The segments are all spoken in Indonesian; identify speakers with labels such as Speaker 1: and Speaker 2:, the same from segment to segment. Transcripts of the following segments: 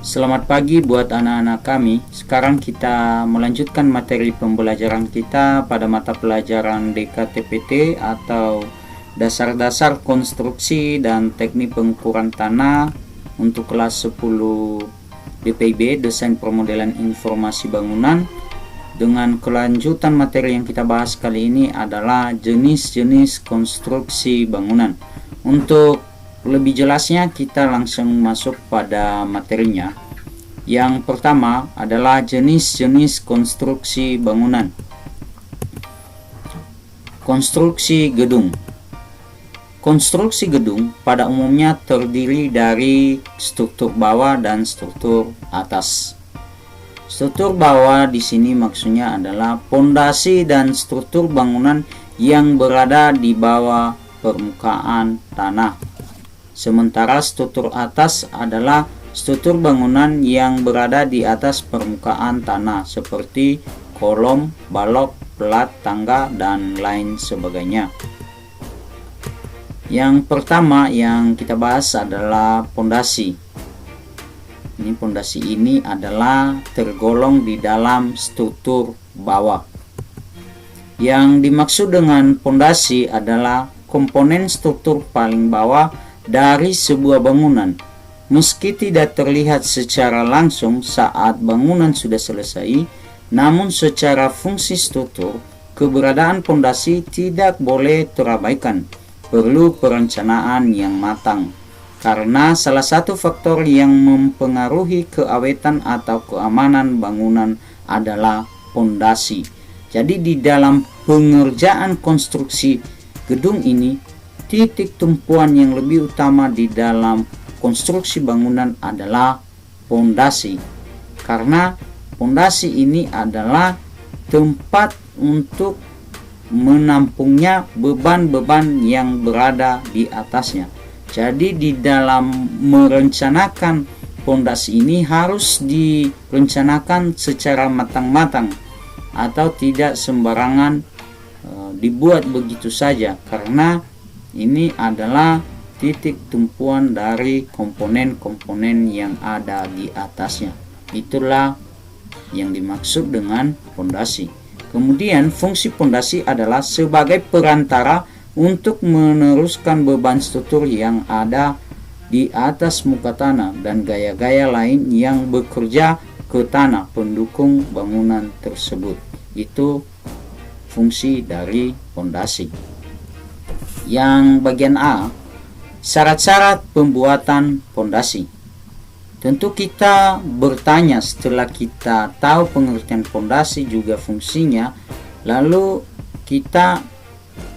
Speaker 1: Selamat pagi buat anak-anak kami. Sekarang kita melanjutkan materi pembelajaran kita pada mata pelajaran DKTPT atau dasar-dasar konstruksi dan teknik pengukuran tanah untuk kelas 10 DPIB, Desain Permodelan Informasi Bangunan. Dengan kelanjutan materi yang kita bahas kali ini adalah jenis-jenis konstruksi bangunan. Untuk lebih jelasnya kita langsung masuk pada materinya. Yang pertama adalah jenis-jenis konstruksi bangunan. Konstruksi gedung. Konstruksi gedung pada umumnya terdiri dari struktur bawah dan struktur atas. Struktur bawah di sini maksudnya adalah pondasi dan struktur bangunan yang berada di bawah permukaan tanah. Sementara struktur atas adalah struktur bangunan yang berada di atas permukaan tanah seperti kolom, balok, pelat, tangga, dan lain sebagainya. Yang pertama yang kita bahas adalah pondasi. Pondasi ini adalah tergolong di dalam struktur bawah. Yang dimaksud dengan pondasi adalah komponen struktur paling bawah dari sebuah bangunan. Meski tidak terlihat secara langsung saat bangunan sudah selesai, namun secara fungsi struktur, keberadaan pondasi tidak boleh terabaikan. Perlu perencanaan yang matang, karena salah satu faktor yang mempengaruhi keawetan atau keamanan bangunan adalah pondasi. Jadi di dalam pengerjaan konstruksi gedung ini, titik tumpuan yang lebih utama di dalam konstruksi bangunan adalah pondasi, karena pondasi ini adalah tempat untuk menampungnya beban-beban yang berada di atasnya. Jadi di dalam merencanakan pondasi ini harus direncanakan secara matang-matang atau tidak sembarangan dibuat begitu saja, karena ini adalah titik tumpuan dari komponen-komponen yang ada di atasnya. Itulah yang dimaksud dengan pondasi. Kemudian fungsi pondasi adalah sebagai perantara untuk meneruskan beban struktur yang ada di atas muka tanah dan gaya-gaya lain yang bekerja ke tanah pendukung bangunan tersebut. Itu fungsi dari pondasi. Yang bagian A, syarat-syarat pembuatan pondasi. Tentu kita bertanya setelah kita tahu pengertian pondasi juga fungsinya, lalu kita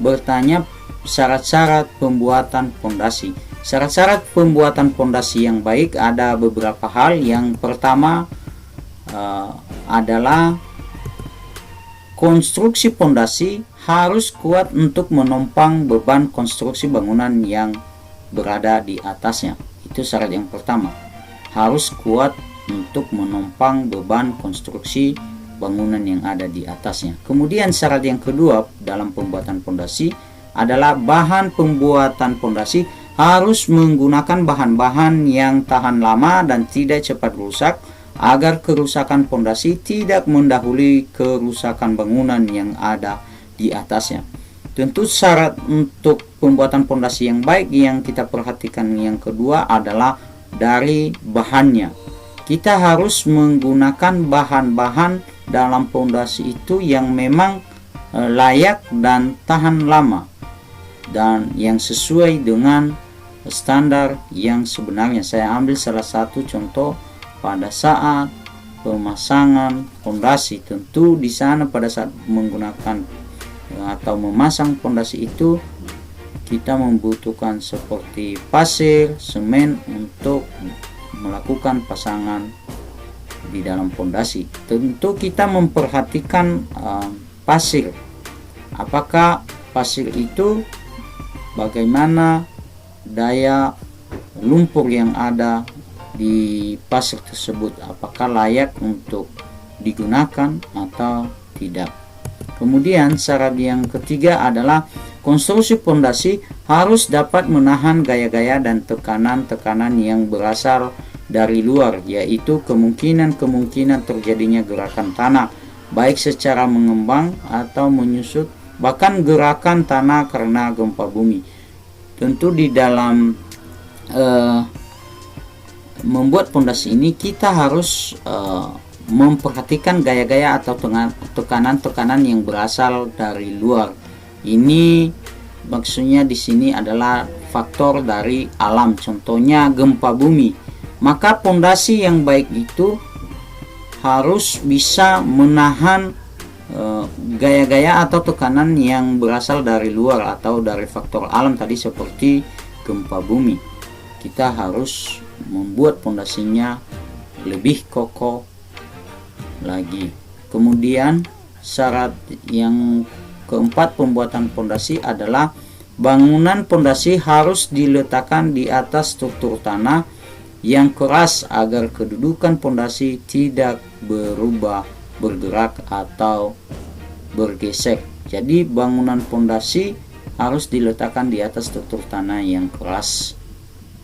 Speaker 1: bertanya syarat-syarat pembuatan pondasi. Syarat-syarat pembuatan pondasi yang baik ada beberapa hal. Yang pertama adalah konstruksi pondasi harus kuat untuk menopang beban konstruksi bangunan yang berada di atasnya. Itu syarat yang pertama. Harus kuat untuk menopang beban konstruksi bangunan yang ada di atasnya. Kemudian syarat yang kedua dalam pembuatan pondasi adalah bahan pembuatan pondasi harus menggunakan bahan-bahan yang tahan lama dan tidak cepat rusak, agar kerusakan pondasi tidak mendahului kerusakan bangunan yang ada di atasnya. Tentu syarat untuk pembuatan pondasi yang baik yang kita perhatikan yang kedua adalah dari bahannya. Kita harus menggunakan bahan-bahan dalam pondasi itu yang memang layak dan tahan lama dan yang sesuai dengan standar yang sebenarnya. Saya ambil salah satu contoh pada saat pemasangan pondasi. Tentu di sana pada saat menggunakan atau memasang pondasi itu kita membutuhkan seperti pasir, semen untuk melakukan pasangan di dalam pondasi. Tentu kita memperhatikan pasir. Apakah pasir itu bagaimana daya lumpur yang ada di pasir tersebut, apakah layak untuk digunakan atau tidak. Kemudian syarat yang ketiga adalah konstruksi pondasi harus dapat menahan gaya-gaya dan tekanan-tekanan yang berasal dari luar, yaitu kemungkinan terjadinya gerakan tanah, baik secara mengembang atau menyusut, bahkan gerakan tanah karena gempa bumi. Tentu di dalam membuat pondasi ini kita harus memperhatikan gaya-gaya atau tekanan-tekanan yang berasal dari luar. Ini maksudnya di sini adalah faktor dari alam, contohnya gempa bumi. Maka pondasi yang baik itu harus bisa menahan gaya-gaya atau tekanan yang berasal dari luar atau dari faktor alam tadi seperti gempa bumi. Kita harus membuat pondasinya lebih kokoh lagi. Kemudian syarat yang keempat pembuatan pondasi adalah bangunan pondasi harus diletakkan di atas struktur tanah yang keras agar kedudukan pondasi tidak berubah, bergerak atau bergesek. Jadi bangunan pondasi harus diletakkan di atas struktur tanah yang keras.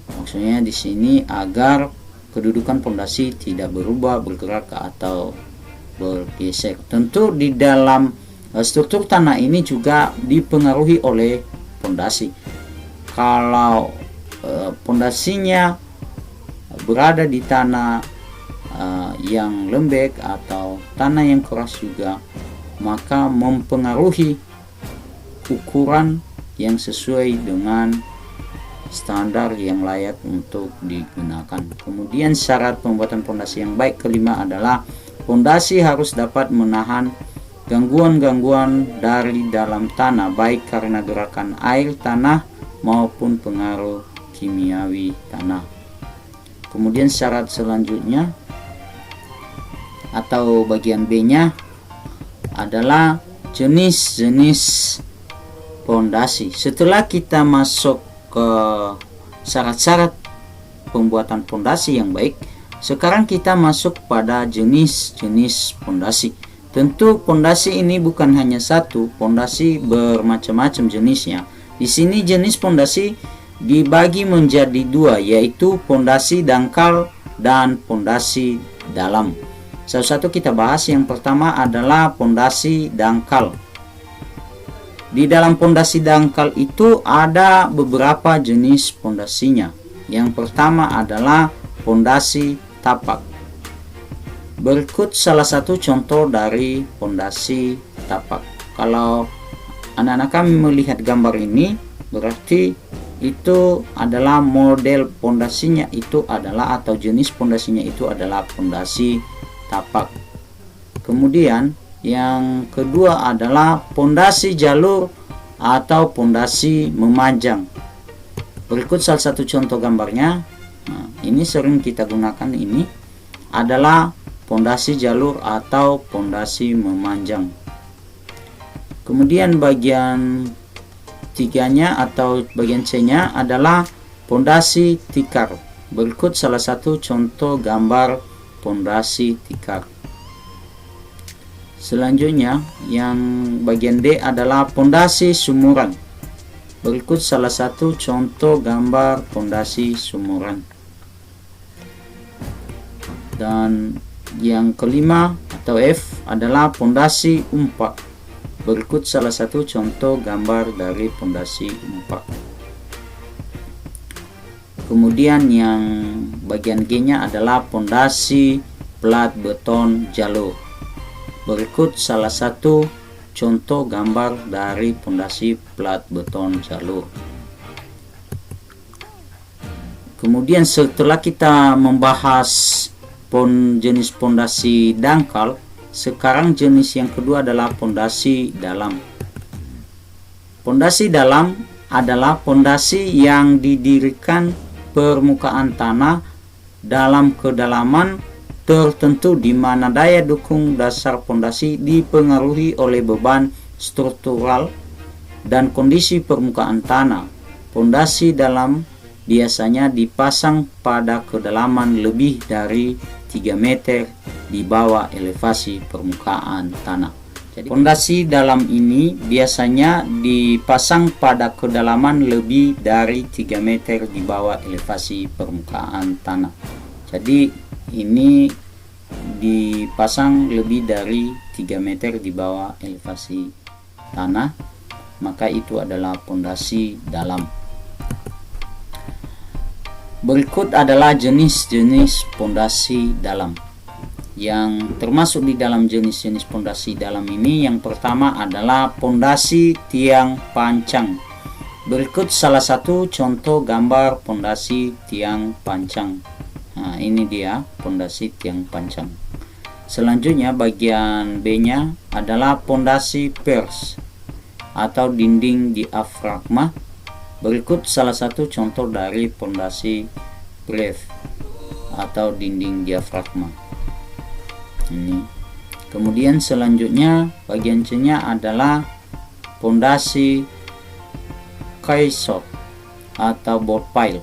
Speaker 1: Maksudnya di sini agar kedudukan pondasi tidak berubah, bergerak atau bergesek. Tentu di dalam struktur tanah ini juga dipengaruhi oleh pondasi. Kalau pondasinya berada di tanah yang lembek atau tanah yang keras juga, maka mempengaruhi ukuran yang sesuai dengan standar yang layak untuk digunakan. Kemudian syarat pembuatan pondasi yang baik kelima adalah pondasi harus dapat menahan gangguan-gangguan dari dalam tanah, baik karena gerakan air tanah maupun pengaruh kimiawi tanah. Kemudian syarat selanjutnya atau bagian B-nya adalah jenis-jenis pondasi. Setelah kita masuk ke syarat-syarat pembuatan pondasi yang baik, sekarang kita masuk pada jenis-jenis pondasi. Tentu pondasi ini bukan hanya satu, pondasi bermacam-macam jenisnya. Di sini jenis pondasi dibagi menjadi dua, yaitu pondasi dangkal dan pondasi dalam. Satu-satu kita bahas. Yang pertama adalah pondasi dangkal. Di dalam pondasi dangkal itu ada beberapa jenis pondasinya. Yang pertama adalah pondasi tapak. Berikut salah satu contoh dari pondasi tapak. Kalau anak-anak kami melihat gambar ini, berarti itu adalah model pondasinya itu adalah atau jenis pondasinya itu adalah pondasi tapak. Kemudian yang kedua adalah pondasi jalur atau pondasi memanjang. Berikut salah satu contoh gambarnya. Nah, ini sering kita gunakan, ini adalah pondasi jalur atau pondasi memanjang. Kemudian bagian tiganya atau bagian C-nya adalah pondasi tikar. Berikut salah satu contoh gambar pondasi tikar. Selanjutnya yang bagian D adalah pondasi sumuran. Berikut salah satu contoh gambar pondasi sumuran. Dan yang kelima atau F adalah pondasi umpak. Berikut salah satu contoh gambar dari pondasi umpak. Kemudian yang bagian G-nya adalah pondasi plat beton jalur. Berikut salah satu contoh gambar dari pondasi plat beton jalur. Kemudian setelah kita membahas jenis pondasi dangkal, sekarang jenis yang kedua adalah pondasi dalam. Pondasi dalam adalah pondasi yang didirikan permukaan tanah dalam kedalaman tertentu di mana daya dukung dasar pondasi dipengaruhi oleh beban struktural dan kondisi permukaan tanah. Pondasi dalam biasanya dipasang pada kedalaman lebih dari 3 meter di bawah elevasi permukaan tanah. Jadi pondasi dalam ini biasanya dipasang pada kedalaman lebih dari 3 meter di bawah elevasi permukaan tanah. Jadi ini dipasang lebih dari 3 meter di bawah elevasi tanah, maka itu adalah pondasi dalam. Berikut adalah jenis-jenis pondasi dalam. Yang termasuk di dalam jenis-jenis pondasi dalam ini, yang pertama adalah pondasi tiang pancang. Berikut salah satu contoh gambar pondasi tiang pancang. Nah, ini dia pondasi tiang pancang. Selanjutnya bagian B-nya adalah pondasi piers atau dinding diafragma. Berikut salah satu contoh dari pondasi brief atau dinding diafragma. Ini. Kemudian selanjutnya bagian C-nya adalah pondasi caisson atau board pile.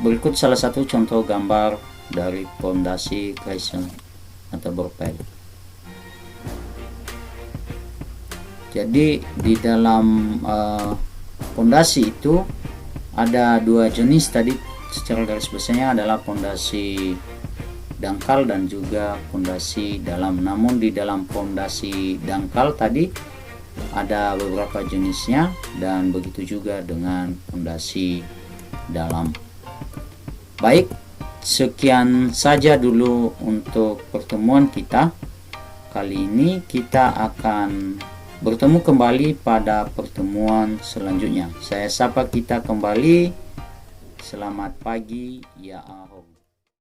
Speaker 1: Berikut salah satu contoh gambar dari pondasi caisson atau board pile. Jadi di dalam pondasi itu ada dua jenis tadi, secara garis besarnya adalah pondasi dangkal dan juga pondasi dalam. Namun di dalam pondasi dangkal tadi ada beberapa jenisnya, dan begitu juga dengan pondasi dalam. Baik, sekian saja dulu untuk pertemuan kita. Kali ini kita akan bertemu kembali pada pertemuan selanjutnya. Saya sapa kita kembali. Selamat pagi, ya Arab.